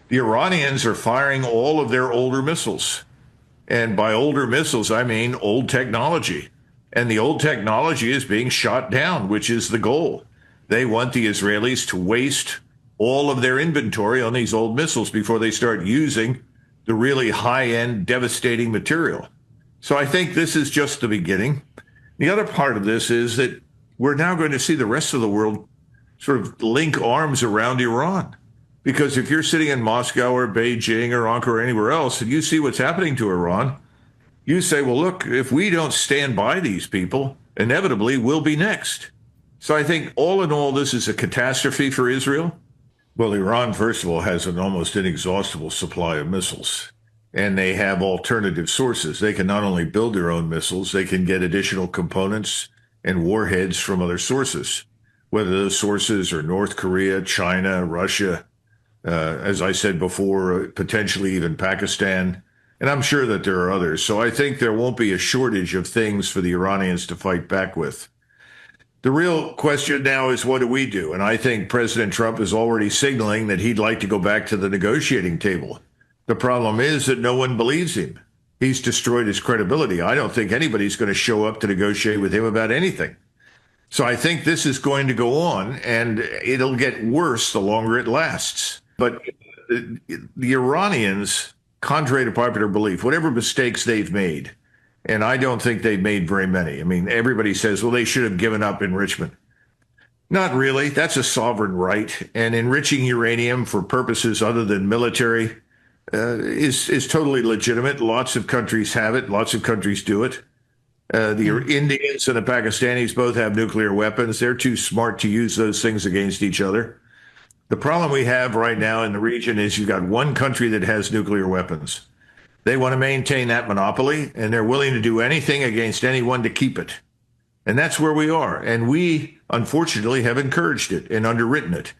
The Iranians are firing all of their older missiles. And by older missiles, I mean old technology. And the old technology is being shot down, which is the goal. They want the Israelis to waste all of their inventory on these old missiles before they start using the really high-end, devastating material. So I think this is just the beginning. The other part of this is that we're now going to see the rest of the world sort of link arms around Iran. Because if you're sitting in Moscow or Beijing or Ankara or anywhere else and you see what's happening to Iran, you say, well, look, if we don't stand by these people, inevitably we'll be next. So I think all in all, this is a catastrophe for Israel. Well, Iran, first of all, has an almost inexhaustible supply of missiles, and they have alternative sources. They can not only build their own missiles, they can get additional components and warheads from other sources, whether those sources are North Korea, China, Russia, as I said before, potentially even Pakistan. And I'm sure that there are others. So I think there won't be a shortage of things for the Iranians to fight back with. The real question now is, what do we do? And I think President Trump is already signaling that he'd like to go back to the negotiating table. The problem is that no one believes him. He's destroyed his credibility. I don't think anybody's going to show up to negotiate with him about anything. So I think this is going to go on, and it'll get worse the longer it lasts. But the Iranians, contrary to popular belief, whatever mistakes they've made, and I don't think they've made very many. I mean, everybody says, well, they should have given up enrichment. Not really. That's a sovereign right. And enriching uranium for purposes other than military is totally legitimate. Lots of countries have it. Lots of countries do it. The Indians and the Pakistanis both have nuclear weapons. They're too smart to use those things against each other. The problem we have right now in the region is you've got one country that has nuclear weapons. They want to maintain that monopoly, and they're willing to do anything against anyone to keep it. And that's where we are. And we, unfortunately, have encouraged it and underwritten it.